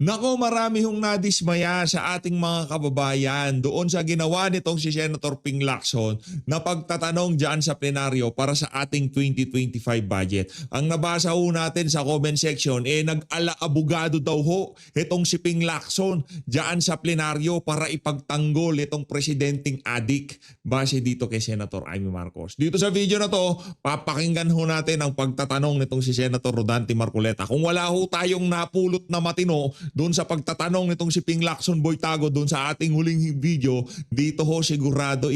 Nako, marami hong nadismaya sa ating mga kababayan doon sa ginawa nitong si Senator Ping Lacson na pagtatanong dyan sa plenaryo para sa ating 2025 budget. Ang nabasa ho natin sa comment section, nag-ala-abogado daw ho itong si Ping Lacson dyan sa plenaryo para ipagtanggol itong presidenteng adik base dito kay Senator Amy Marcos. Dito sa video na to, papakinggan ho natin ang pagtatanong nitong si Senator Rodante Marcoleta. Kung wala ho tayong napulot na matino doon sa pagtatanong nitong si Ping Lacson Boytago doon sa ating huling video, dito ho sigurado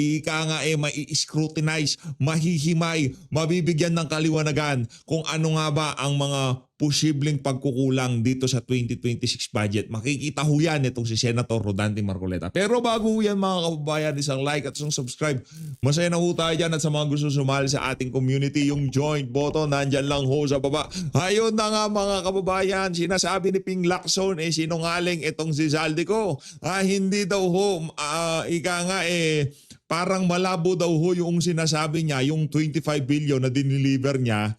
mai-scrutinize, mahihimay, mabibigyan ng kaliwanagan kung ano nga ba ang mga posibleng pagkukulang dito sa 2026 budget. Makikita ho yan itong si Senator Rodante Marcoleta. Pero bago ho yan mga kababayan, isang like at isang subscribe. Masaya na ho tayo dyan, at sa mga gusto sumali sa ating community, yung joint button nandyan lang ho sa baba. Ayun na nga mga kababayan, sinasabi ni Ping Lacson sinungaling itong si Zaldico. Hindi daw ho, parang malabo daw ho yung sinasabi niya, yung 25 billion na diniliver niya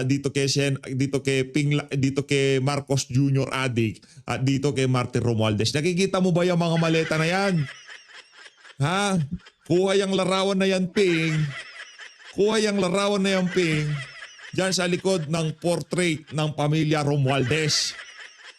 dito kay Marcos Jr. adik at dito kay Martin Romualdez. Nakikita mo ba yung mga maleta na yan? Ha? Kuha yung larawan na yan, Ping. Kuha yung larawan na yan, Ping. Diyan sa likod ng portrait ng pamilya Romualdez.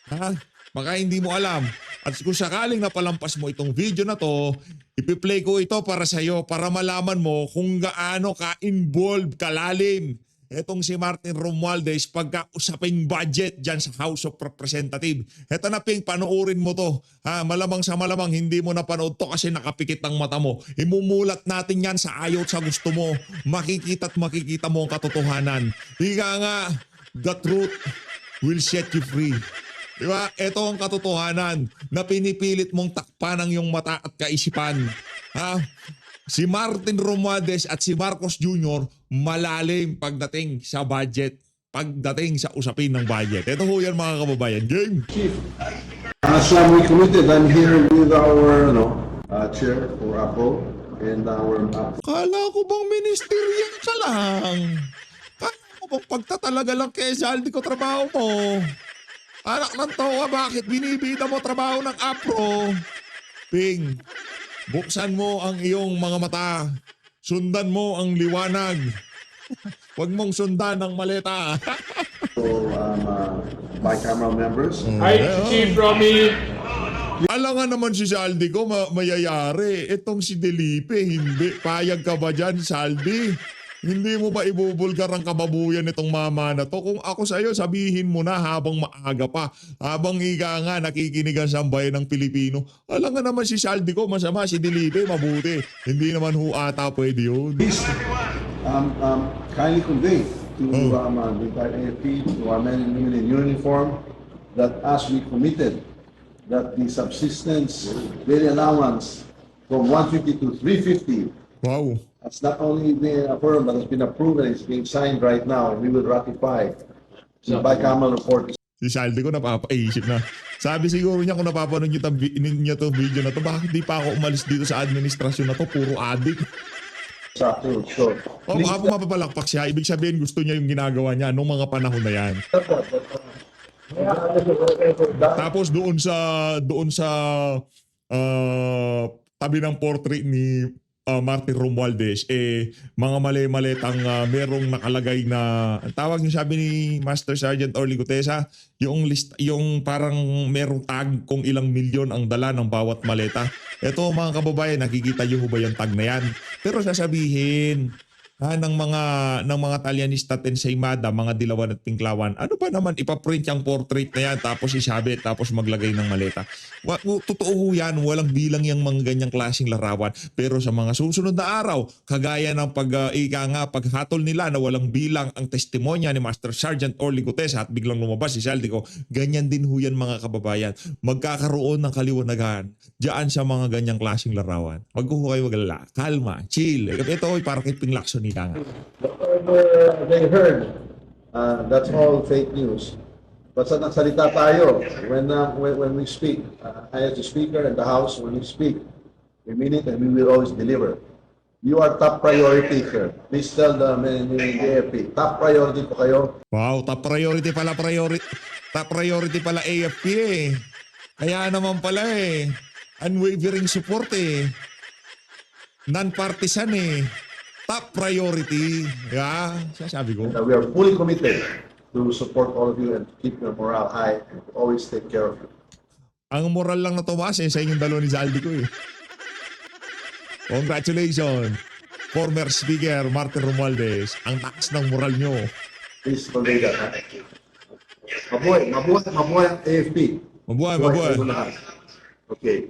Ha? Baka hindi mo alam. At kung sakaling napalampas mo itong video na to, ipi-play ko ito para sa iyo para malaman mo kung gaano ka-involved, kalalim itong si Martin Romualdez pagka-usaping budget dyan sa House of Representatives. Eto na, Ping, panoorin mo to. Malamang sa malamang hindi mo napanood to kasi nakapikit ang mata mo. Imumulat natin yan sa ayaw at sa gusto mo. Makikita at makikita mo ang katotohanan. Higa nga, the truth will set you free. Diba? Ito ang katotohanan na pinipilit mong takpan ng iyong mata at kaisipan. Si Martin Romualdez at si Marcos Jr. malalim pagdating sa budget, pagdating sa usapin ng budget. Ito ho yan mga kababayan. Game! Chief, as we committed, I'm here with our chair for APO and our Kala ko bang ministerial ka lang? Kala ko bang pagtatalaga lang kay Zaldi ko trabaho mo? Anak ng tawa, bakit binibida mo trabaho ng APRO? Ping, buksan mo ang iyong mga mata. Sundan mo ang liwanag. Huwag mong sundan ang maleta. bicameral members. Hi, Chief Romy. Alangan naman si Saldi ko, mayayari. Itong si Delipe, hindi. Payag ka ba dyan, Saldi? Hindi mo ba ibubulgar ang kababuyan nitong mama na to? Kung ako sa'yo, sabihin mo na habang maaga pa. Habang higa nga, nakikinig ang sambayan ng Pilipino. Alam nga naman si Saldi ko, masama. Si Delipe, mabuti. Hindi naman ho ata pwede yun. Please kindly convey to the entire AFP, to our men and women in uniform, that as we committed, that the subsistence daily allowance from 150 to 350 Wow. has not only been affirmed, but has been approved and is being signed right now, and we will ratify the bicameral report. Si Saldi ko napapaisip na. Sabi siguro niya kung napapanood niyo to video na to, bakit di pa ako umalis dito sa administrasyon na to? Puro adik. Sure. O baka po mapapalakpak siya. Ibig sabihin gusto niya yung ginagawa niya nung mga panahon na yan. Tapos doon sa tabi ng portrait ni Martin Romualdez, mga mali-malitang merong nakalagay na, ang tawag niyo sabi ni Master Sergeant Orly Gutesa, yung parang merong tag kung ilang milyon ang dala ng bawat maleta. Ito mga kababayan, nakikita niyo ba yung tag na yan? Pero sasabihin ng mga Talyanista Tensaymada, mga Dilawan at Tinklawan, ano ba naman ipaprint yung portrait na yan tapos isabit tapos maglagay ng maleta. Totoo ho yan, walang bilang yung mga ganyang klaseng larawan. Pero sa mga susunod na araw, kagaya ng paghatol nila na walang bilang ang testimonya ni Master Sergeant Orly Gutesa at biglang lumabas si Saldico, ganyan din ho yan mga kababayan. Magkakaroon ng kaliwanagan diyan sa mga ganyang klaseng larawan. Wag ho kayo magalala. Kalma, chill. Ito ay para kay Ping Lacson. Whatever they heard, that's all fake news. Basta nagsalita tayo when we speak. I as the speaker and the House, when we speak, we mean it and we will always deliver. You are top priority, sir. Please tell the men in the AFP. Top priority po kayo. Wow, top priority pala AFP Kaya naman pala eh. Unwavering support eh. Non-partisan eh. Top priority. Yeah, sasabi ko. And we are fully committed to support all of you and keep your morale high and always take care of you. Ang moral lang na tumaas eh sa inyong dalawa ni Zaldi ko eh. Congratulations, former Speaker Martin Romualdez. Ang taas ng moral nyo. Please convey that. Ha? Mabuhay ang AFP. Mabuhay, Mabuhay mabuhay. kayo lahat. Okay.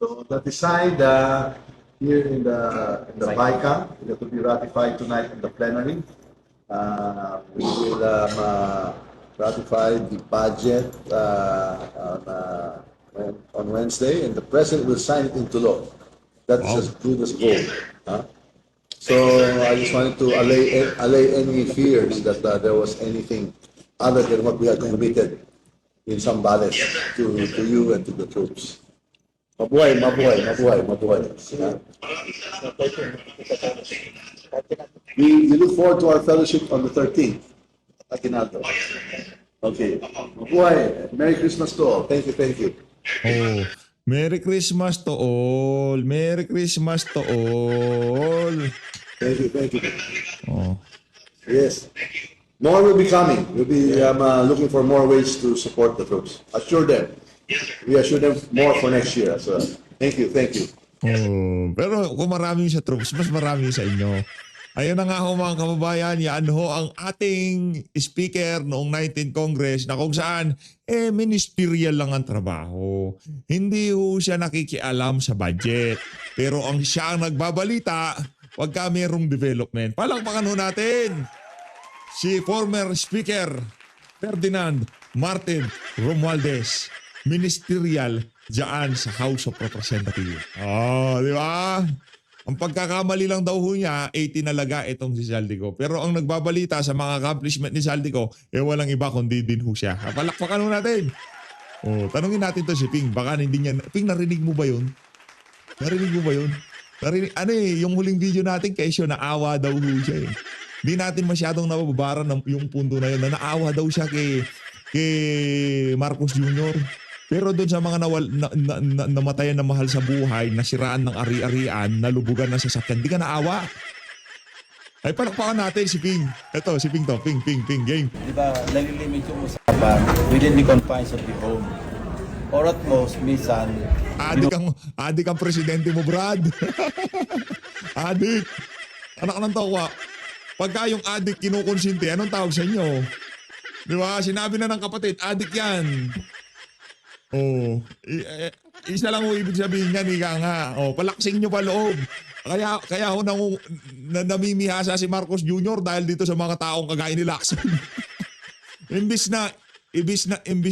So the design here in the BICA that will be ratified tonight in the plenary. We will ratify the budget on Wednesday, and the president will sign it into law. That's as good as gold. Huh? So I just wanted to allay any fears that there was anything other than what we had committed in Zambales to you and to the troops. Mabuhay. Yeah. We look forward to our fellowship on the 13th. Aguinaldo. Okay. Mabuhay. Merry Christmas to all. Thank you. Oh, Merry Christmas to all. Merry Christmas to all. Thank you. Oh. Yes. More will be coming. We'll be looking for more ways to support the troops. Assure them. We assure them more for next year as well. Thank you. Oh, pero kung marami sa troops, mas marami sa inyo. Ayun na nga ho mga kababayan, yan ho ang ating speaker noong 19th Congress na kung saan ministerial lang ang trabaho. Hindi ho siya nakikialam sa budget. Pero ang siya ang nagbabalita pagka mayroong development. Palakpakan ho natin si former speaker Ferdinand Martin Romualdez, ministerial dyan sa House of Representatives. Di ba? Ang pagkakamali lang daw ho niya, 80 nalaga itong si Zaldico. Pero ang nagbabalita sa mga accomplishment ni Zaldico, walang iba kundi din ho siya. Palakpakan ho natin. Tanungin natin to si Ping. Baka hindi niya, Ping, narinig mo ba yun? Yung huling video natin, kesyo, naawa daw ho siya eh. Hindi natin masyadong nababaran yung punto na yun na naawa daw siya kay Marcos Jr. Pero doon sa mga namatayan na mahal sa buhay, nasiraan ng ari-arian, nalubugan ng sasakyan, di ka naawa. Ay, palakpakan natin si Ping. Ito, si Ping to. Ping, game. Di ba, nalilimit yung usapan within the confines of the home. Or at most, minsan, Adik ang presidente mo, Brad. Adik. Anak ng tawa. Pagka yung adik kinukonsinti, anong tawag sa inyo? Di ba? Sinabi na ng kapatid, adik yan. Isa lang ho ibig sabihin niyan, ika nga. Palaksing nyo pa loob. Kaya ho namimihasa si Marcos Jr. dahil dito sa mga taong kagaya ni Lacson. imbis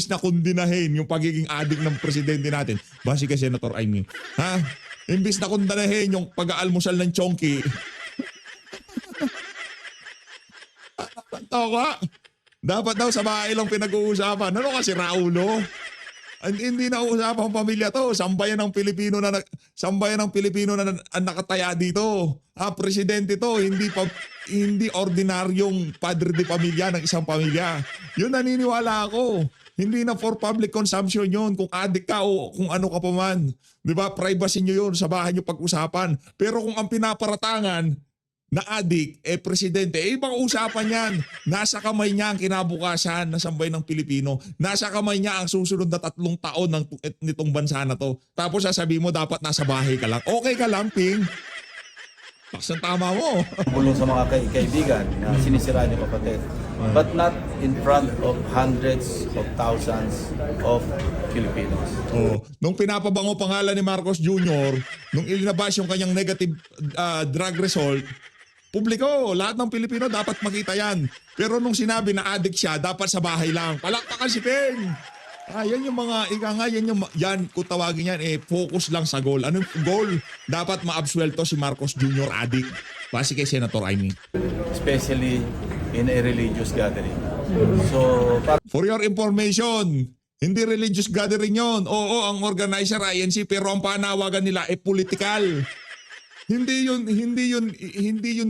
na kundinahin yung pagiging adik ng presidente natin. Base kay Senator Aimee. Ha? Imbis na kundinahin yung pag-aalmusal ng chonky. Tawa. Dapat daw sa bahay lang pinag-uusapan. Ano kasi Raulo? Hindi na usapang pamilya to. Sambayan ng Pilipino na nakataya dito. Presidente to, hindi ordinaryong padre de pamilya ng isang pamilya. Yun naniniwala ako. Hindi na for public consumption yun kung adik ka o kung ano ka pa man. Di ba? Privacy nyo yun, sa bahay nyo pag-usapan. Pero kung ang pinaparatangan na adik, presidente, ibang usapan yan. Nasa kamay niya ang kinabukasan ng sambayan ng Pilipino. Nasa kamay niya ang susunod na 3 taon nitong bansa na to. Tapos sasabihin mo dapat nasa bahay ka lang. Okay ka lang, Ping. Baksan tama mo. bulong sa mga kaibigan na sinisiraan yung kapatid. But not in front of hundreds of thousands of Filipinos. Nung pinapabango pangalan ni Marcos Jr., nung ilinabas yung kanyang negative drug result, publiko, lahat ng Pilipino dapat makita yan. Pero nung sinabi na addict siya, dapat sa bahay lang. Palakpakan si Peng! Yan yung mga, yan kung tawagin yan, focus lang sa goal. Anong goal? Dapat maabsuelto si Marcos Jr. addict. Base kay Senator Aimee. Especially in a religious gathering. So, For your information, hindi religious gathering yon. Oo, ang organizer INC, pero ang panawagan nila political. Hindi yun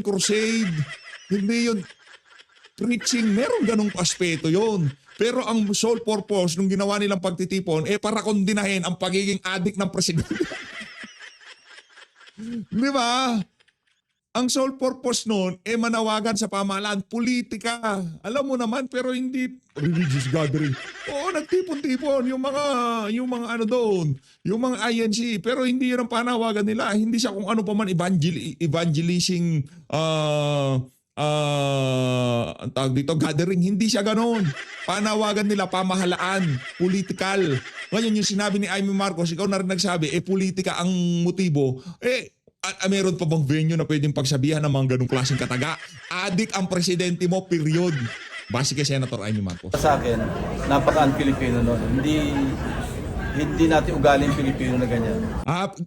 crusade. Hindi yun preaching, meron ganong aspeto yon. Pero ang sole purpose nung ginawa nilang pagtitipon, para kondinahin ang pagiging adik ng presidente. Di ba? Ang sole purpose nun, manawagan sa pamahalaan, politika. Alam mo naman, pero hindi religious gathering. Oo, nagtipon-tipon yung mga ano doon, yung mga INC, pero hindi yun ang panawagan nila. Hindi siya kung ano pa man evangelizing ang tawag dito, gathering. Hindi siya ganoon. Panawagan nila, pamahalaan, political. Ngayon yung sinabi ni Amy Marcos, ikaw na rin nagsabi, politika ang motibo. Meron pa bang venue na pwedeng pagsabihan ng mga ganong klaseng kataga? Adik ang presidente mo, period. Base kay Senator Amy Marcos. Sa akin, napaka-un-Filipino nun. Hindi natin ugaling Pilipino na ganyan.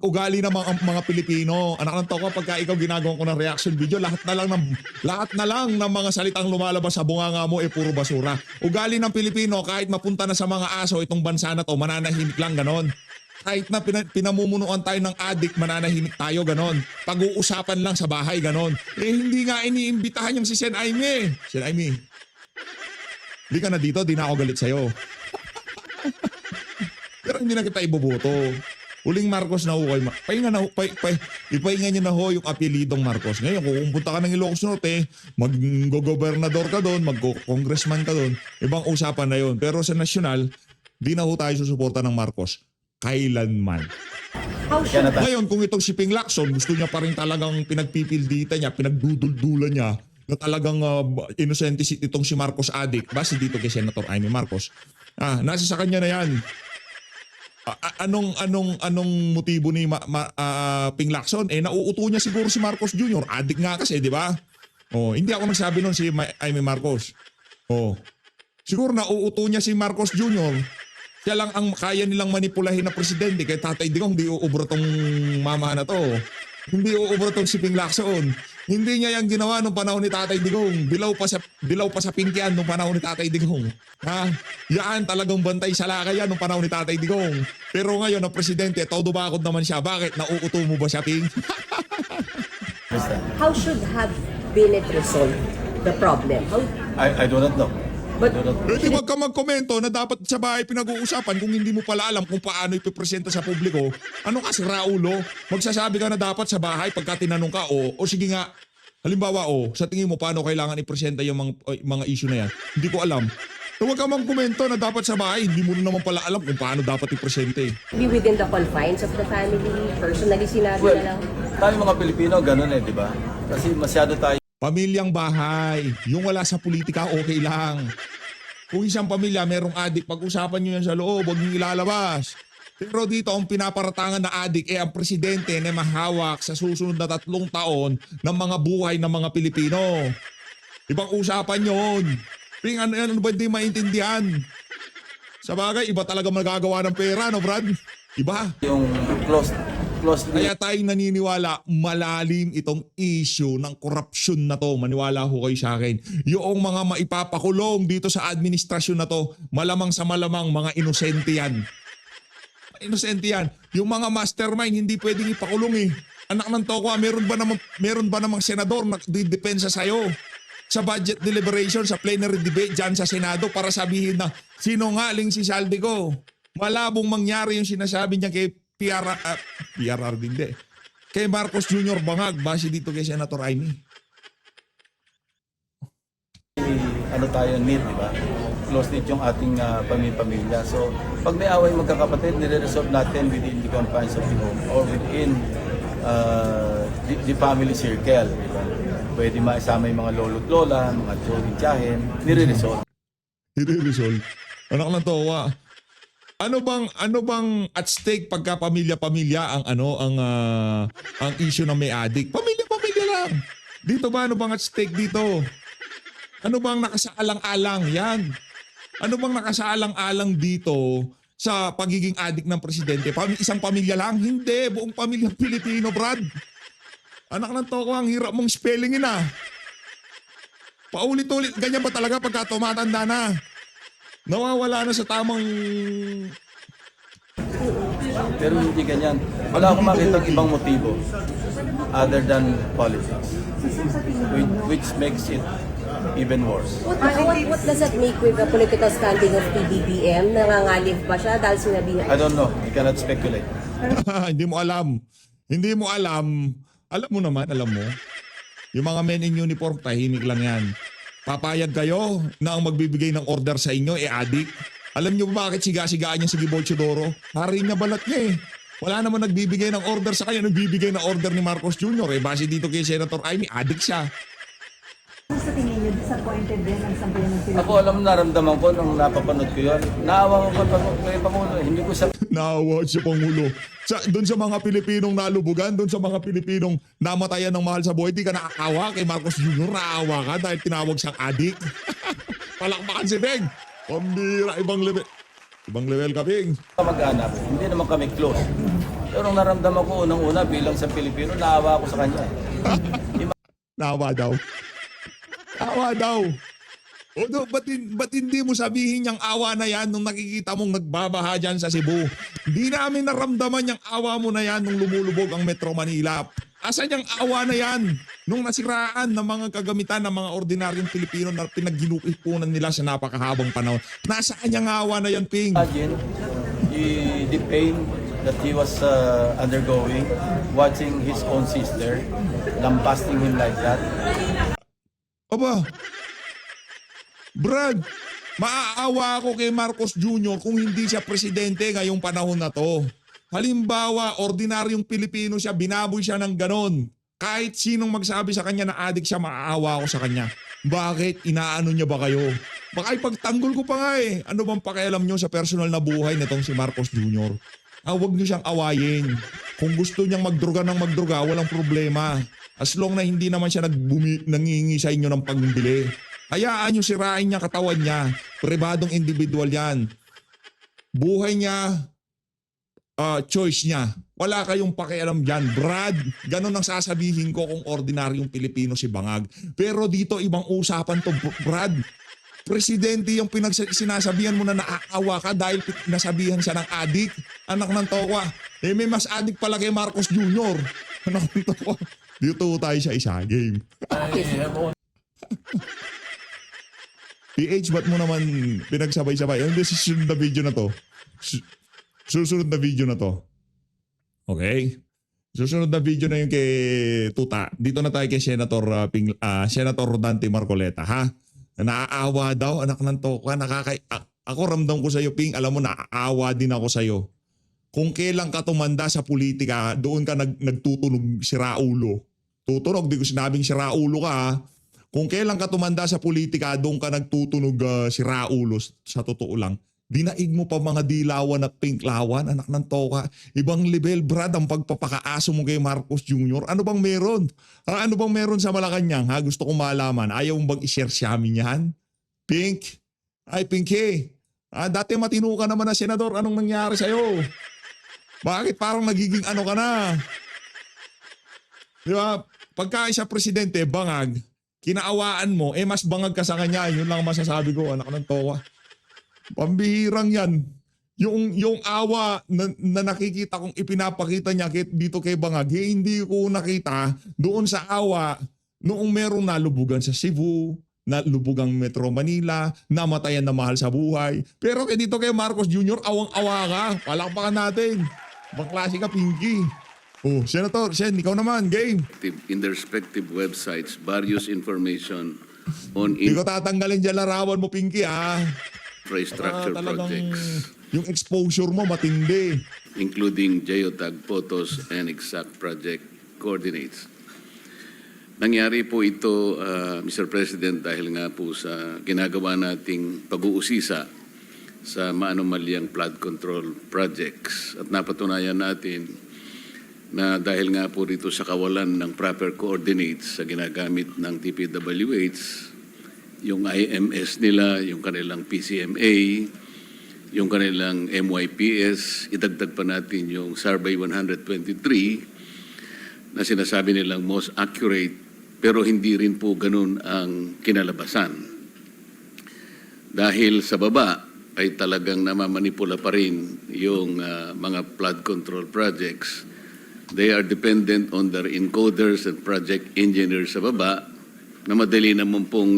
Ugali ng mga Pilipino. Anak ng toko, pagka ikaw ginagawa ko ng reaction video, lahat na lang ng mga salitang lumalabas sa bunganga mo puro basura. Ugali ng Pilipino, kahit mapunta na sa mga aso itong bansa na to, mananahimik lang ganon. Kahit na pinamumunuan tayo ng adik, mananahimik tayo ganon. Pag-uusapan lang sa bahay ganon. Hindi nga iniimbitahan yung si Sen Aimee. Sen Aimee, hindi ka na dito, di na ako galit sa'yo. Pero hindi na kita iboboto. Uling Marcos na ho kayo. Ipahinga nyo na ho yung apelidong Marcos. Ngayon, kung pumunta ka ng Ilocos Norte, mag-gobernador ka doon, mag-congressman ka doon, ibang usapan na yun. Pero sa nasyonal, di na ho tayo susuporta ng Marcos. Kailanman. Ngayon, kung itong si Ping Lacson, gusto niya pa rin talagang pinagpipildita niya, pinagduduldulan niya, na talagang innocent itong si Marcos adik, base dito kay Senator Amy Marcos. Nasa sa kanya na yan. Anong motibo ni Ping Lacson? Nauuto niya siguro si Marcos Jr. Adik nga kasi, di ba? Hindi ako nagsabi nun si Amy Marcos. Siguro nauuto niya si Marcos Jr. Siya lang ang kaya nilang manipulahin na presidente. Kaya Tatay Digong, hindi uubra tong mama na to. Hindi uubra tong si Ping Lacson. Hindi niya yung ginawa nung panahon ni Tatay Digong. Dilaw pa sa pingkian nung panahon ni Tatay Digong. Yan talagang bantay sa lakayan nung panahon ni Tatay Digong. Pero ngayon ang presidente, todo bakod naman siya. Bakit? Nauuto mo ba siya, Ping? How should have been it resolved, the problem? I do not know. But Pwede wag ka magkomento na dapat sa bahay pinag-uusapan kung hindi mo pala alam kung paano ipipresenta sa publiko. Ano ka si Raulo? Magsasabi ka na dapat sa bahay pagka tinanong ka, o sige nga, halimbawa, sa tingin mo paano kailangan ipresenta yung mga issue na yan? Hindi ko alam. Huwag ka magkomento na dapat sa bahay, hindi mo naman pala alam kung paano dapat ipresente. be within the confines of the family, personally sinabi Well, na lang. tayo mga Pilipino, ganun di ba? Kasi masyado tayo Pamilyang bahay, yung wala sa politika, okay lang. Kung isang pamilya merong adik, pag-usapan nyo yan sa loob, huwag nyo ilalabas. Pero dito ang pinaparatangan na adik ang presidente na mahawak sa susunod na 3 taon ng mga buhay ng mga Pilipino. Ibang usapan yun. Ping, ano ba hindi maintindihan? Sa bagay, iba talaga magagawa ng pera, no Brad? Iba. yung closely. Kaya tayong naniniwala, malalim itong issue ng korupsyon na to. Maniwala ho kayo sa akin. Yung mga maipapakulong dito sa administrasyon na to, malamang sa malamang mga inosente yan. Inosente yan. Yung mga mastermind, hindi pwedeng ipakulong Anak ng toko, meron ba namang senador na didepensa sa'yo? Sa budget deliberation, sa plenary debate dyan sa Senado para sabihin na sinungaling si Saldico. Malabong mangyari yung sinasabi niya kay PRR din kay Marcos Jr. Bangag, base dito kay Senator Amy. Tayo need, di ba? Close-knit yung ating pamilya. So, pag may away magkakapatid, nire-resolve natin within the confines of the home or within the family circle, di ba? Pwede maisama yung mga lolo't lola, mga tiyolin-tiyahin, nire-resolve. Nire-resolve. Anak ng towa. Ano bang at stake pagka pamilya-pamilya ang issue ng may adik? Pamilya-pamilya lang. Dito ba ano bang at stake dito? Ano bang nakasaalang-alang yan? Ano bang nakasaalang-alang dito sa pagiging adik ng presidente? Isang pamilya lang? Hindi, buong pamilya Pilipino, Brad. Anak ng toko, ang hirap mong spellingin Paulit-ulit, ganyan ba talaga pagka tumatanda na? Nawawala na sa tamang... Pero hindi ganyan. Wala akong makita ibang motibo other than politics. Which makes it even worse. What does that make with the political standing of PBBM? Nangangalib ba siya dahil sinabihan? I don't know. I cannot speculate. Hindi mo alam. Hindi mo alam. Alam mo naman, alam mo. Yung mga men in uniform, tahimik lang yan. Papayag kayo na ang magbibigay ng order sa inyo, adik. Alam nyo ba bakit siga-sigaan niya si Gibolchodoro? Hari niya balat niya eh. Wala naman nagbibigay ng order sa kanya, nagbibigay ng order ni Marcos Jr. Base dito kay Senator Amy, adik siya. Sa tingin niyo, disappointed din ang sambayan ng Pilipinas? Ako alam naramdaman ko nung napapanood ko yun. Naawa ko kay Pangulo. Hindi ko sa Naawa siya Pangulo. Doon sa mga Pilipinong nalubugan, doon sa mga Pilipinong namatayan ng mahal sa buhay, di ka naaawa kay Marcos Jr. Naawa ka dahil tinawag siyang adik. Palakpakan si Beng. Pambira, ibang level. Ibang level ka, Beng. mag-anak. Hindi naman kami close. Pero nung naramdaman ko unang-una bilang sa Pilipino, naawa ako sa kanya. Naawa daw. Awa daw. O do, ba't hindi mo sabihin yung awa na yan nung nakikita mong nagbabaha dyan sa Cebu? Hindi namin naramdaman yung awa mo na yan nung lumulubog ang Metro Manila. Asan yung awa na yan nung nasiraan ng mga kagamitan ng mga ordinaryong Pilipino na pinagginukipunan nila sa napakahabang panahon? Nasaan yung awa na yan, Ping? Imagine the pain that he was undergoing, watching his own sister, lambasting him like that. Aba, Brad, maaawa ako kay Marcos Jr. kung hindi siya presidente ngayong panahon na to. Halimbawa, ordinaryong Pilipino siya, binaboy siya ng ganon. Kahit sinong magsabi sa kanya na adik siya, maaawa ako sa kanya. Bakit? Inaano niya ba kayo? Baka ipagtanggol ko pa nga eh. Ano bang pakialam niyo sa personal na buhay nitong si Marcos Jr.? Huwag niyo siyang awayin. Kung gusto niyang magdruga ng magdruga, walang problema. As long na hindi naman siya nangingi sa inyo ng pagbili. Hayaan niyo sirain niya katawan niya. Pribadong individual yan. Buhay niya, choice niya. Wala kayong pakialam dyan. Brad, ganun ang sasabihin ko kung ordinaryong Pilipino si Bangag. Pero dito ibang usapan to, Brad. Presidente yung sinasabihan mo na naaawa ka dahil nasabihan siya ng adik. Anak ng tokwa. May mas adik pala kay Marcos Jr. Anak ng tokwa. Dito tayo sa isa game. PH, ba't mo naman pinagsabay-sabay? Hindi, susunod na video na to. Susunod na video na to. Okay? Susunod na video na yung kay Tuta. Dito na tayo kay Senator, Senator Rodante Marcoleta, ha? Naaawa daw, anak ng tokwa. Ako ramdam ko sa'yo, Ping. Alam mo, naaawa din ako sa'yo. Kung kailan ka tumanda sa politika, doon ka nagtutunog siraulo. Tutunog, di ko sinabing siraulo ka, ha? Kung kailan ka tumanda sa politika, doon ka nagtutunog siraulo. Sa totoo lang. Dinaig mo pa mga dilawan at pinklawan, anak ng toka. Ibang level, Brad, ang pagpapakaaso mo kay Marcos Jr. Ano bang meron? Ano bang meron sa Malacanang? Ha? Gusto kong malaman. Ayaw mong bang i-share sa amin yan? Pink? Ay, Pinky. Dati matino ka naman na senador. Anong nangyari sa'yo? Bakit parang nagiging ano ka na? Di ba? Pagka siya presidente, bangag, kinaawaan mo, mas bangag ka sa kanya. Yun lang masasabi ko, anak ng toka. Pambihirang yan. Yung awa na nakikita kong ipinapakita niya dito kay Bangag, hindi ko nakita doon sa awa noong merong nalubugan sa Cebu, nalubugang Metro Manila, namatayan na mahal sa buhay. Pero dito kay Marcos Jr., awang-awa ka. Palakpakan natin. Baklase ka, Pinky. Oh, Senator, ikaw naman, game. In their respective websites, various information on Hindi ko tatanggalin dyan larawan mo, Pinky, ha? infrastructure Talagang projects, yung exposure mo matindi. including geotag photos and exact project coordinates. Nangyari po ito, Mr. President, dahil nga po sa ginagawa nating pag-uusisa sa maanumalyang flood control projects. At napatunayan natin na dahil nga po rito sa kawalan ng proper coordinates sa ginagamit ng DPWH, yung IMS nila, yung kanilang PCMA, yung kanilang MYPS, idagdag pa natin yung Survey 123 na sinasabi nilang most accurate, pero hindi rin po ganun ang kinalabasan. Dahil sa baba ay talagang namamanipula pa rin yung mga flood control projects. They are dependent on their encoders and project engineers sa baba na madali naman pong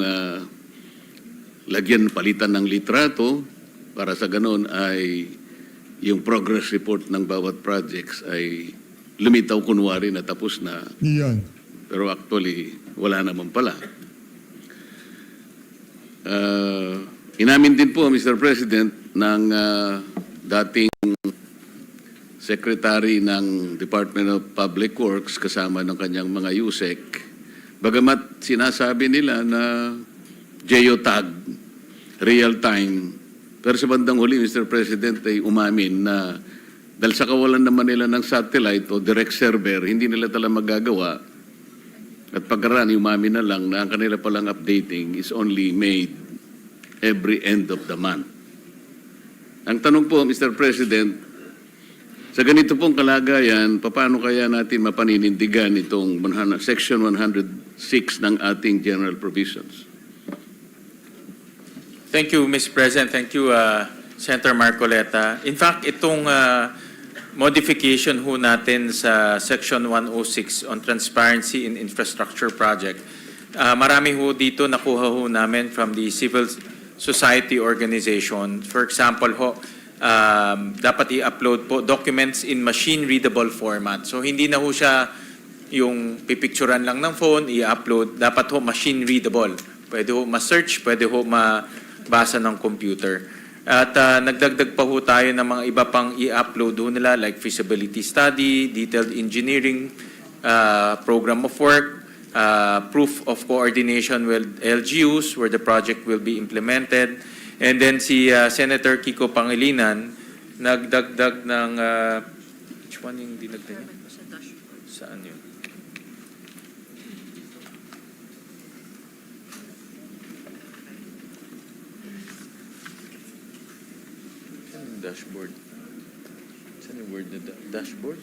lagyan, palitan ng litrato para sa ganun ay yung progress report ng bawat projects ay lumitaw kunwari na tapos na. Yan. Pero actually, wala naman pala. Inamin din po, Mr. President, ng dating Secretary ng Department of Public Works kasama ng kanyang mga USEC, bagamat sinasabi nila na geotag, real time, pero sa bandang huli, Mr. President, ay umamin na dahil sa kawalan naman nila ng satellite o direct server, hindi nila talaga magagawa. At pagkaraan, umamin na lang na ang kanila palang updating is only made every end of the month. Ang tanong po, Mr. President, sa ganito pong kalagayan, paano kaya natin mapaninindigan itong Section 106 ng ating General Provisions? Thank you, Mr. President. Thank you, Senator Marcoleta. In fact, itong modification ho natin sa Section 106 on Transparency in Infrastructure Project, marami ho dito nakuha ho namin from the civil society organization. For example ho, dapat i-upload po documents in machine-readable format. So, hindi na ho siya yung pipicturan lang ng phone, i-upload. Dapat ho machine-readable. Pwede ho ma-search, pwede ho mabasa ng computer. At nagdagdag pa ho tayo ng mga iba pang i-upload ho nila like feasibility study, detailed engineering, program of work, proof of coordination with LGUs where the project will be implemented. And then si Senator Kiko Pangilinan nagdagdag ng which one yung dinagdag niya? Saan yun? Saan yung dashboard? Saan yung word na dashboard?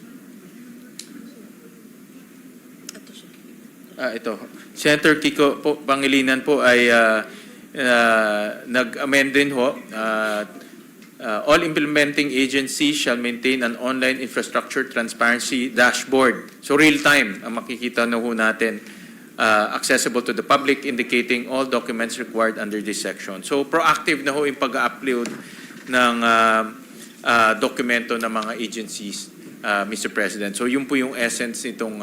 Ito. Senator Kiko Pangilinan po ay nag-amend din ho, all implementing agencies shall maintain an online infrastructure transparency dashboard. So real-time ang makikita na ho natin, accessible to the public, indicating all documents required under this section. So proactive na ho yung pag-upload ng dokumento ng mga agencies, Mr. President. So yun po yung essence nitong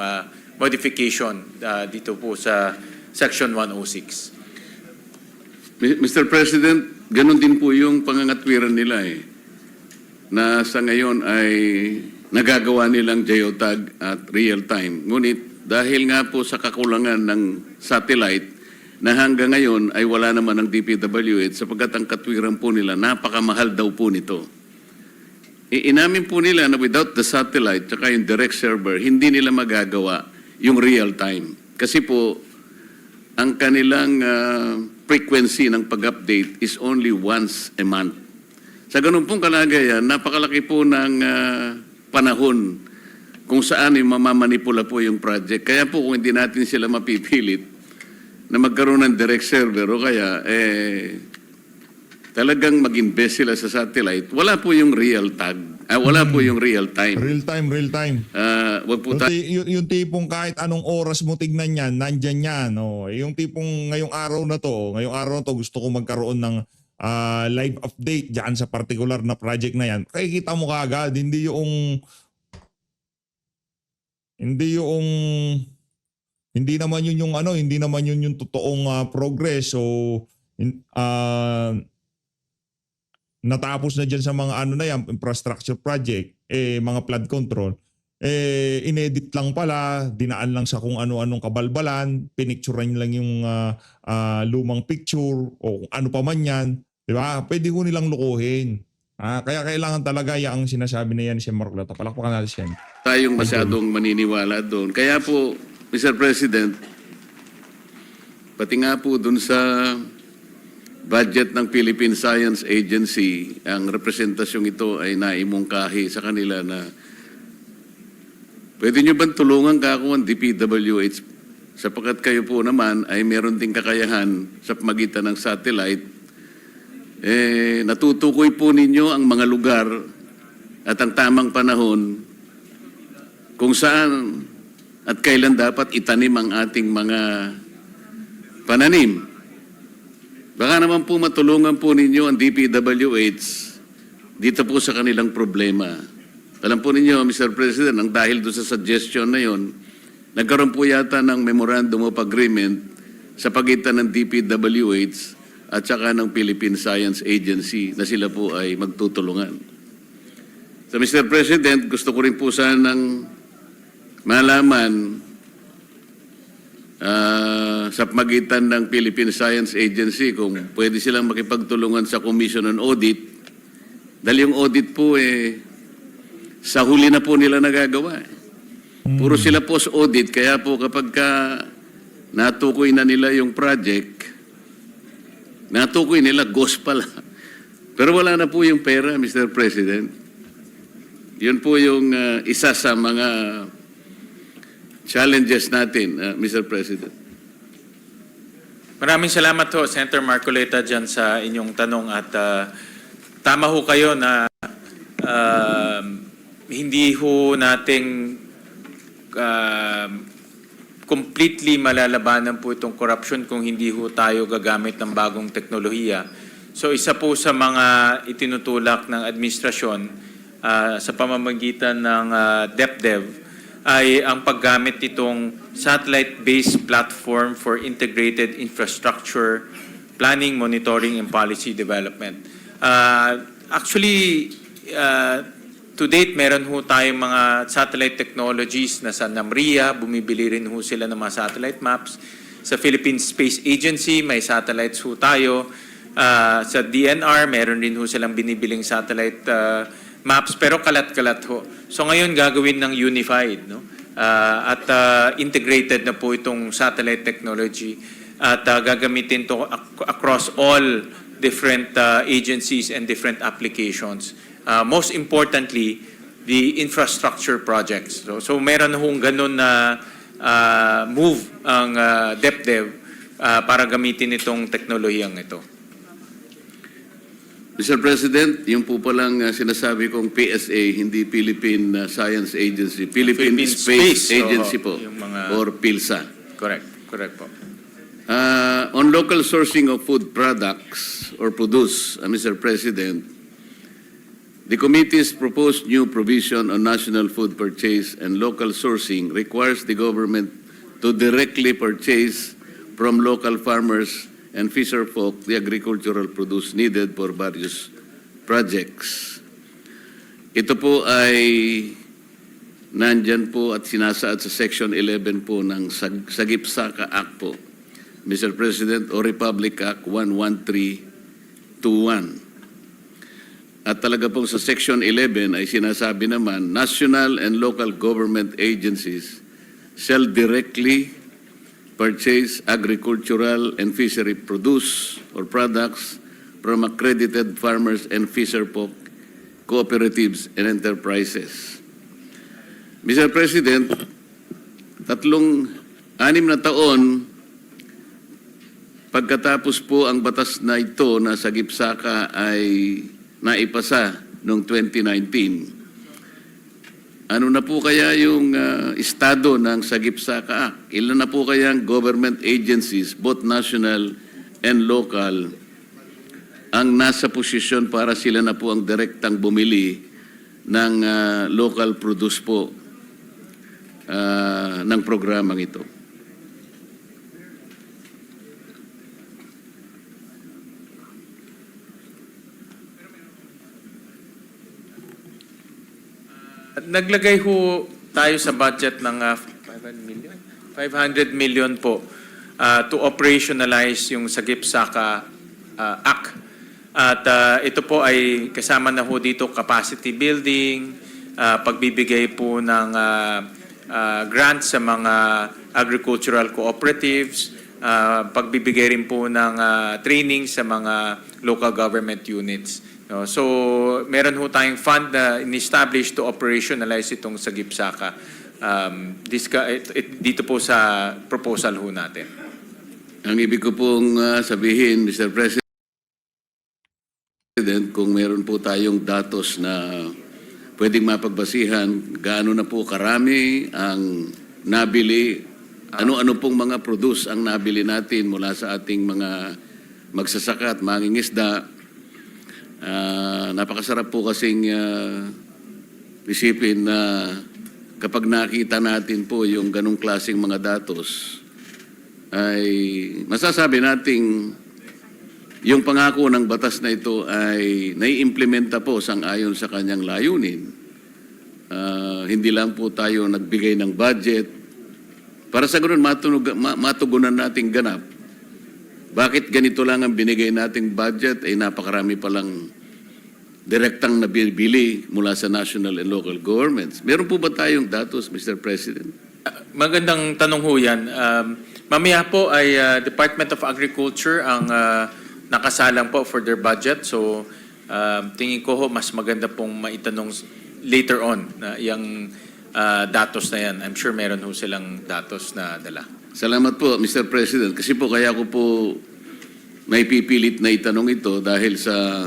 modification dito po sa Section 106. Mr. President, ganun din po yung pangangatwiran nila na sa ngayon ay nagagawa nilang geotag at real time. Ngunit dahil nga po sa kakulangan ng satellite na hanggang ngayon ay wala naman ng DPWH sapagkat ang katwiran po nila napakamahal daw po nito. Inamin po nila na without the satellite at yung direct server, hindi nila magagawa yung real time. Kasi po, ang kanilang frequency ng pag-update is only once a month. Sa ganun pong kalagayan, napakalaki po ng panahon kung saan yung mamamanipula po yung project. Kaya po kung hindi natin sila mapipilit na magkaroon ng direct server o kaya talagang mag-invest sila sa satellite, wala po yung real tag. Wala po yung real time. Real time. Wag po Yung tipong kahit anong oras mo tignan yan, nandyan yan. Oh. Yung tipong ngayong araw na to, gusto ko magkaroon ng live update dyan sa particular na project na yan. Kikita mo kaagad, hindi naman yun yung totoong progress. So, natapos na dyan sa mga infrastructure project, mga flood control, inedit lang pala, dinaan lang sa kung ano-anong kabalbalan, pinicturean lang yung lumang picture o kung ano pa man yan. Diba? Pwede ko nilang lukuhin. Kaya kailangan talaga yung sinasabi na yan si Marcoleta. Palakpakan natin siya. tayong masyadong maniniwala doon. Kaya po, Mr. President, pati nga po doon sa budget ng Philippine Science Agency, ang representasyong ito ay naimungkahi sa kanila na pwede nyo bang tulungan ka ako ang DPWH sapagkat kayo po naman ay meron ding kakayahan sa pamagitan ng satellite. Natutukoy po ninyo ang mga lugar at ang tamang panahon kung saan at kailan dapat itanim ang ating mga pananim. Baka naman po matulungan po ninyo ang DPWH dito po sa kanilang problema. Alam po ninyo, Mr. President, ang dahil doon sa suggestion na yon, nagkaroon po yata ng Memorandum of Agreement sa pagitan ng DPWH at saka ng Philippine Science Agency na sila po ay magtutulungan. So, Mr. President, gusto ko rin po sanang malaman sa pagitan ng Philippine Science Agency kung pwede silang makipagtulungan sa Commission on Audit. Dahil yung audit po sa huli na po nila nagagawa. Puro sila post-audit, kaya po kapag natukoy na nila yung project, natukoy nila, ghost pala. Pero wala na po yung pera, Mr. President. Yun po yung isa sa mga challenges natin, Mr. President. Maraming salamat ho, Senator Marcoleta, dyan sa inyong tanong at tama ho kayo na hindi ho nating completely malalabanan po itong corruption kung hindi ho tayo gagamit ng bagong teknolohiya. So isa po sa mga itinutulak ng administrasyon sa pamamagitan ng DepDev ay ang paggamit itong satellite-based platform for integrated infrastructure planning, monitoring, and policy development. Actually, to date, meron ho tayong mga satellite technologies na sa NAMRIA, bumibili rin ho sila ng mga satellite maps. Sa Philippine Space Agency, may satellites ho tayo. Sa DNR, meron rin ho silang binibiling satellite maps, pero kalat-kalat ho. So ngayon gagawin ng unified, no? At integrated na po itong satellite technology at gagamitin to across all different agencies and different applications. Most importantly, the infrastructure projects. So meron hong ganun na move ang DepDev para gamitin itong teknolohiyang ito. Mr. President, yung po palang sinasabi kong PSA, hindi Philippine Science Agency, Philippine Space Agency po, yung mga- or PhilSA. Correct po. On local sourcing of food products or produce, Mr. President, the committee's proposed new provision on national food purchase and local sourcing requires the government to directly purchase from local farmers and fisherfolk the agricultural produce needed for various projects. Ito po ay nandyan po at sinasaad sa Section 11 po ng Sagip-Saka Act po, Mr. President, o Republic Act 11321. At talaga pong sa Section 11 ay sinasabi naman, national and local government agencies shall directly purchase agricultural and fishery produce or products from accredited farmers and fisherfolk cooperatives and enterprises. Mr. President, 6 na taon pagkatapos po ang batas na ito na sa Sagip-Saka ay naipasa noong 2019. Ano na po kaya yung estado ng Sagip-Saka Act? Ilan na po kaya ang government agencies, both national and local, ang nasa posisyon para sila na po ang direktang bumili ng local produce po ng programang ito? Naglagay ho tayo sa budget ng 500 million po to operationalize yung Sagip-Saka Act. At ito po ay kasama na ho dito capacity building, pagbibigay po ng grants sa mga agricultural cooperatives, pagbibigay rin po ng training sa mga local government units. No? So, meron ho tayong fund na in-establish to operationalize itong Sagip-Saka. Dito po sa proposal ho natin. Ang ibig ko pong sabihin, Mr. President, kung meron po tayong datos na pwedeng mapagbasihan, gaano na po karami ang nabili ano-ano pong mga produce ang nabili natin mula sa ating mga magsasaka at mangingisda. Napakasarap po kasing isipin na kapag nakita natin po yung ganong klaseng mga datos, ay masasabi nating yung pangako ng batas na ito ay naiimplementa po sang-ayon sa kanyang layunin. Hindi lang po tayo nagbigay ng budget para sa ganun matugunan nating ganap. Bakit ganito lang ang binigay nating budget ay napakarami palang direktang nabibili mula sa national and local governments. Meron po ba tayong datos, Mr. President? Magandang tanong ho yan. Mamaya po ay Department of Agriculture ang nakasalang po for their budget. So tingin ko ho mas maganda pong maitanong later on na yung datos na yan. I'm sure meron ho silang datos na dala. Salamat po, Mr. President. Kasi po kaya ko po may pipilit na itanong ito dahil sa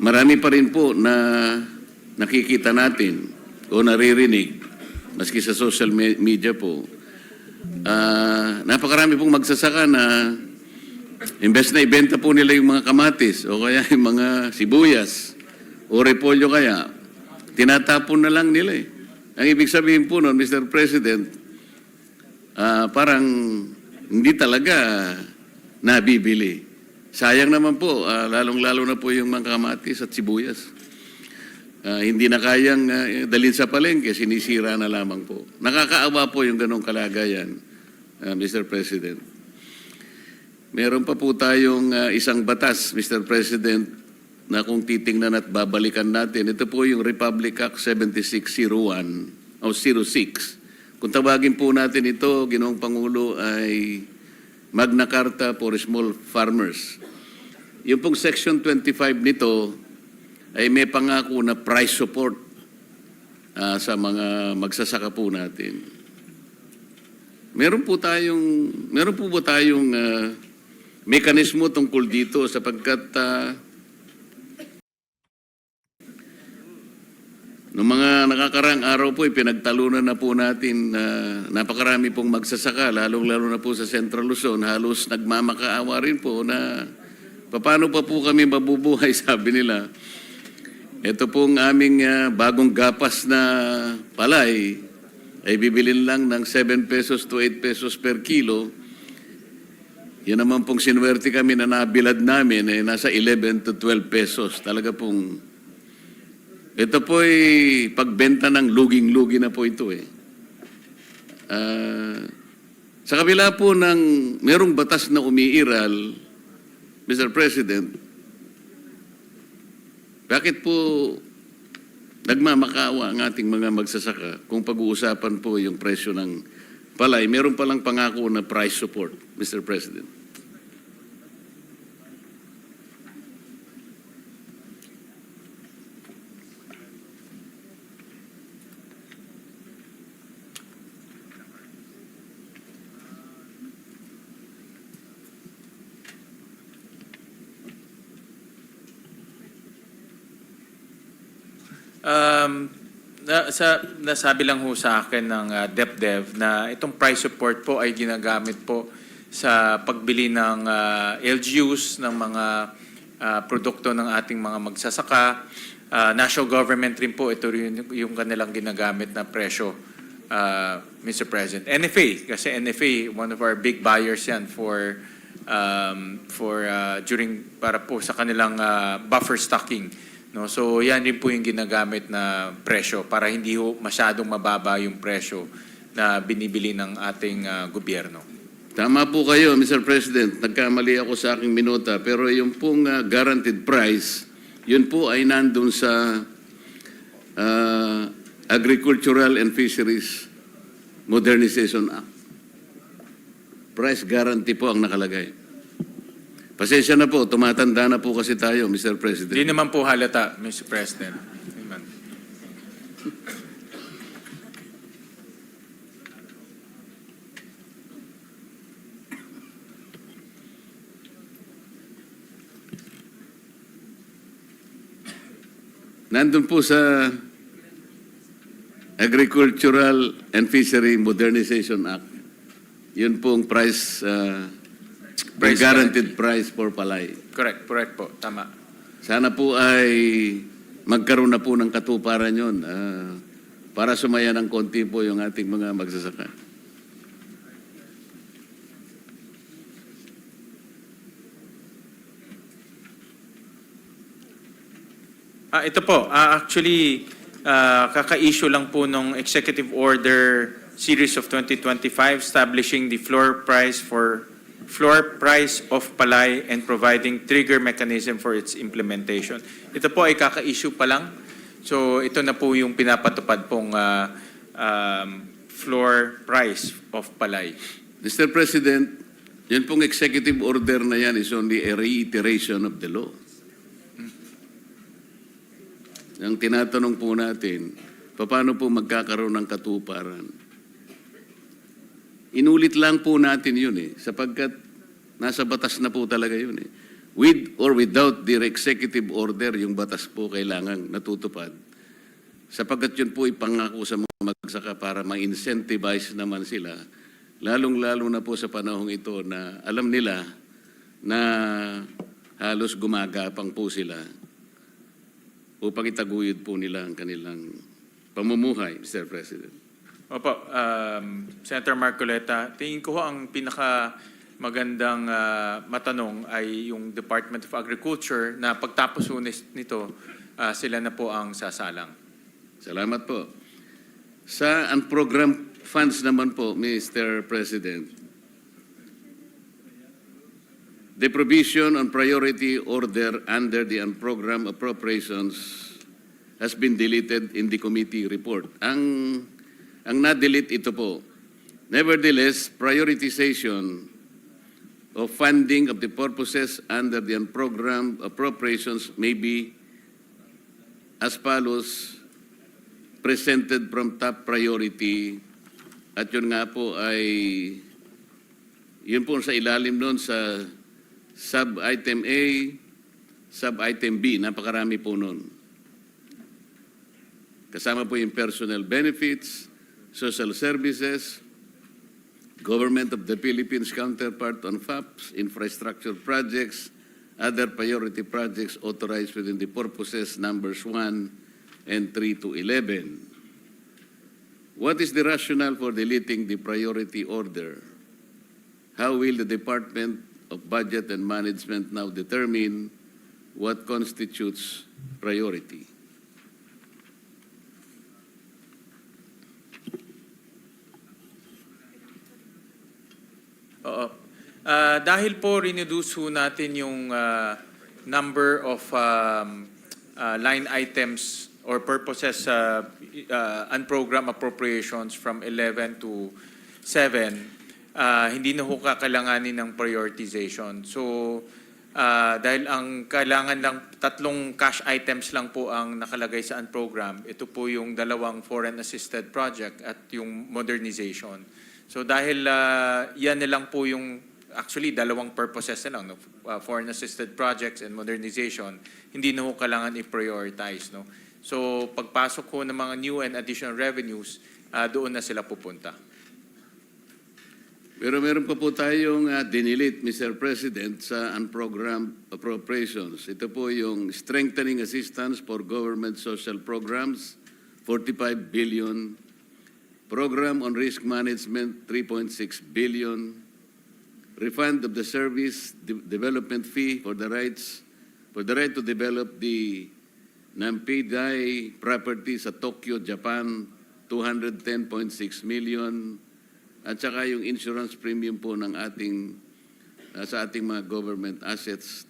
marami pa rin po na nakikita natin o naririnig maski sa social media po. Napakarami pong magsasaka na imbes na ibenta po nila yung mga kamatis o kaya yung mga sibuyas o repolyo kaya, tinatapon na lang nila eh. Ang ibig sabihin po noon, Mr. President, parang hindi talaga nabibili. Sayang naman po, lalong-lalo na po yung mga kamatis at sibuyas. Hindi na kayang dalhin sa palengke, sinisira na lamang po. Nakakaawa po yung ganong kalagayan, Mr. President. Meron pa po tayong isang batas, Mr. President, na kung titingnan at babalikan natin, ito po yung Republic Act 7601 o 06. Kung tawagin po natin ito, Ginoong Pangulo, ay Magna Carta for Small Farmers. Yung pong Section 25 nito ay may pangako na price support sa mga magsasaka po natin. Meron po ba tayong mekanismo tungkol dito sapagkat noong mga nakakarang araw po, pinagtalunan na po natin napakarami pong magsasaka, lalong-lalo na po sa Central Luzon, halos nagmamakaawa rin po na paano pa po kami mabubuhay, sabi nila. Ito pong aming bagong gapas na palay ay bibilin lang ng 7 pesos to 8 pesos per kilo. Yan naman pong sinuwerte kami na nabilad namin ay nasa 11 to 12 pesos. Talaga pong ito po ay pagbenta ng luging-lugi na po ito eh. Sa kabila po ng merong batas na umiiral, Mr. President, bakit po nagmamakaawa ang ating mga magsasaka kung pag-uusapan po yung presyo ng palay? Meron palang pangako na price support, Mr. President. Nasabi lang ho sa akin ng DepDev na itong price support po ay ginagamit po sa pagbili ng LGUs ng mga produkto ng ating mga magsasaka. National government rin po, ito rin yung kanilang ginagamit na presyo, Mr. President. NFA, kasi NFA, one of our big buyers yan para po sa kanilang buffer stocking. No, so yan din po yung ginagamit na presyo para hindi ho masyadong mababa yung presyo na binibili ng ating gobyerno. Tama po kayo, Mr. President. Nagkamali ako sa aking minuta. Pero yung pong guaranteed price, yun po ay nandun sa Agricultural and Fisheries Modernization Act. Price guarantee po ang nakalagay. Pasensya na po, tumatanda na po kasi tayo, Mr. President. Hindi naman po halata, Mr. President. Amen. Nandun po sa Agricultural and Fishery Modernization Act. Yun pong price, Price guaranteed price for palay. Correct po, tama. Sana po ay magkaroon na po ng katuparan yun para sumaya ng konti po yung ating mga magsasaka. Ito po, actually, kaka-issue lang po nung Executive Order Series of 2025 establishing the floor price of palay and providing trigger mechanism for its implementation. Ito po ay kaka-issue pa lang. So ito na po yung pinapatupad pong floor price of palay. Mr. President, yun pong executive order na yan is only a reiteration of the law. Ang tinatanong po natin, paano po magkakaroon ng katuparan? Inulit lang po natin yun sapagkat nasa batas na po talaga yun With or without the executive order, yung batas po kailangan natutupad. Sapagkat yun po ipangako sa mga magsaka para ma-incentivize naman sila, lalong-lalo na po sa panahong ito na alam nila na halos gumagapang po sila upang itaguyod po nila ang kanilang pamumuhay, Mr. President. Opo, Senator Marcoleta, tingin ko ang pinaka magandang matanong ay yung Department of Agriculture na pagtapos nito, sila na po ang sasalang. Salamat po. Sa unprogrammed funds naman po, Mr. President, the provision on priority order under the unprogrammed appropriations has been deleted in the committee report. Ang na-delete ito po. Nevertheless, prioritization of funding of the purposes under the unprogrammed appropriations may be as follows, presented from top priority. At yun nga po ay, yun po sa ilalim nun sa sub-item A, sub-item B, napakarami po nun. Kasama po yung personnel benefits, social services, Government of the Philippines counterpart on FAPs, infrastructure projects, other priority projects authorized within the purposes numbers 1 and 3 to 11. What is the rationale for deleting the priority order? How will the Department of Budget and Management now determine what constitutes priority? Oo. Dahil po reduce natin yung number of line items or purposes unprogrammed appropriations from 11 to 7, hindi na ho kakailanganin ng prioritization. So, dahil ang kailangan lang, tatlong cash items lang po ang nakalagay sa unprogrammed, ito po yung dalawang foreign assisted project at yung modernization. So dahil yan na lang po yung, actually dalawang purposes na lang, foreign assisted projects and modernization, hindi na ho kailangan i-prioritize. No? So pagpasok ko ng mga new and additional revenues, doon na sila pupunta. Pero meron pa po tayong dinilit, Mr. President, sa unprogrammed appropriations. Ito po yung strengthening assistance for government social programs, 45 billion. Program on risk management, 3.6 billion. Refund of the service development fee for the right to develop the Nampidai property sa Tokyo, Japan, 210.6 million. At saka yung insurance premium po ng ating sa ating mga government assets,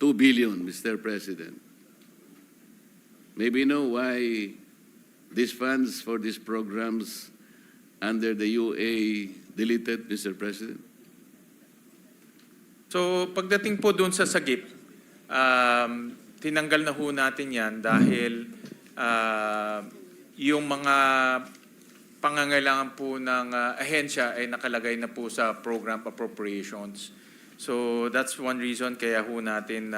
2 billion, Mr. President. Maybe you know why these funds for these programs under the UA deleted, Mr. President? So pagdating po doon sa sagip, tinanggal na ho natin yan dahil yung mga pangangailangan po ng ahensya ay nakalagay na po sa program appropriations. So that's one reason kaya ho natin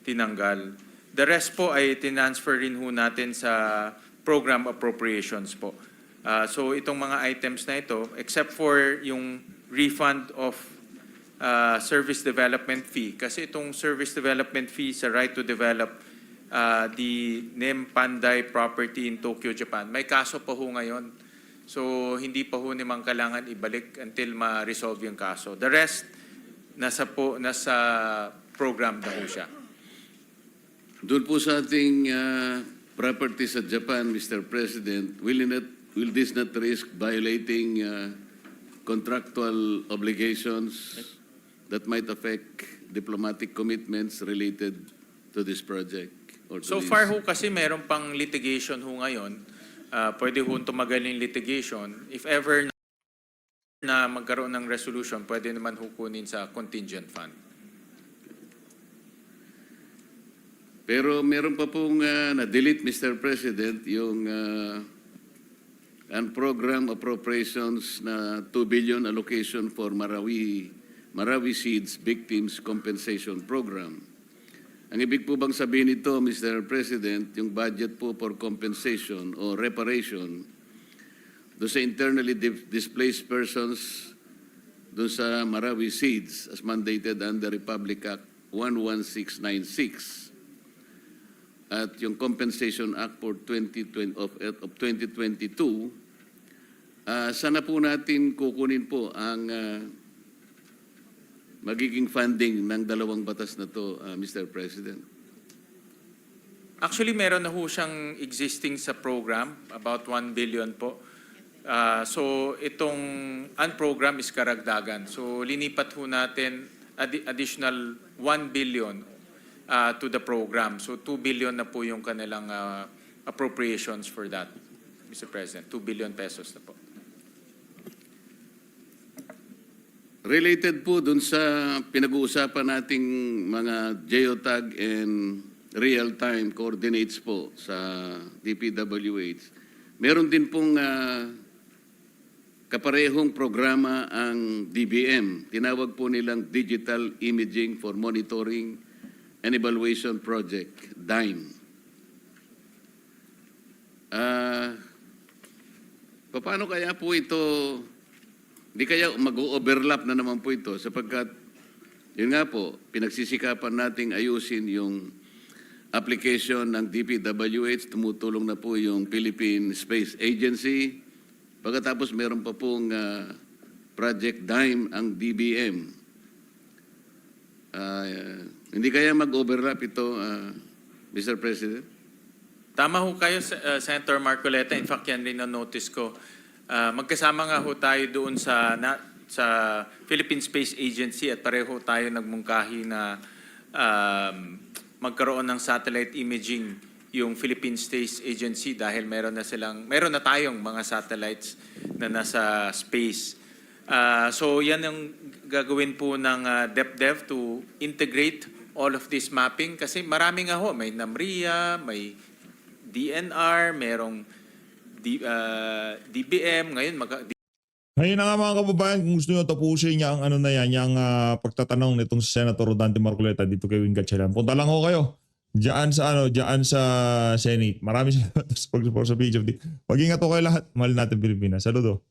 tinanggal. The rest po ay tinransfer rin ho natin sa program appropriations po. So itong mga items na ito, except for yung refund of service development fee. Kasi itong service development fee sa right to develop the NEM Panday property in Tokyo, Japan, may kaso pa ho ngayon. So hindi pa ho naman kailangan ibalik until ma-resolve yung kaso. The rest, nasa program na ho siya. Doon po sa ating property sa Japan, Mr. President, will this not risk violating contractual obligations that might affect diplomatic commitments related to this project? Or to So this? far ho kasi meron pang litigation ho ngayon. Pwede ho tumagal yung litigation. If ever na magkaroon ng resolution, pwede naman ho kunin sa contingent fund. Pero meron pa pong na-delete, Mr. President, yung unprogrammed appropriations na 2 billion allocation for Marawi Seeds Victims Compensation Program. Ang ibig po bang sabihin nito, Mr. President, yung budget po for compensation o reparation do sa internally displaced persons do sa Marawi Seeds as mandated under Republic Act 11696 at yung Compensation Act for 2020 of 2022, sana po natin kukunin po ang magiging funding ng dalawang batas na to, Mr. President. Actually, meron na ho siyang existing sa program, about 1 billion po. So itong unprogram is karagdagan. So linipat ho natin additional 1 billion to the program. So 2 billion na po yung kanilang appropriations for that, Mr. President. 2 billion pesos na po. Related po dun sa pinag-uusapan nating mga geotag and real-time coordinates po sa DPWH, meron din pong kaparehong programa ang DBM. Tinawag po nilang Digital Imaging for Monitoring and Evaluation Project, DIME. Paano kaya po ito, di kaya mag-overlap na naman po ito sapagkat, yun nga po, pinagsisikapan nating ayusin yung application ng DPWH, tumutulong na po yung Philippine Space Agency, pagkatapos meron pa pong Project DIME ang DBM. Hindi kaya mag-overlap ito, Mr. President? Tama ho kayo, Senator Marcoleta. In fact, yan rin ang notice ko. Magkasama nga ho tayo doon sa Philippine Space Agency at pareho tayo nagmungkahi na magkaroon ng satellite imaging yung Philippine Space Agency dahil meron na tayong mga satellites na nasa space. So yan ang gagawin po ng DepDev to integrate all of this mapping kasi marami nga ho, may NAMRIA, may DNR, merong DBM, ngayon Ngayon na nga mga kababayan, kung gusto nyo tapusin niya ang ano na yan, yung pagtatanong nitong si Senator Rodante Marcoleta dito kay Wing Gatchalian. Punta lang ho kayo. Diyan sa Senate. Maraming salamat sa pag-support sa page of the. Mag-ingat ho kayo lahat. Mahal natin Pilipinas. Saludo.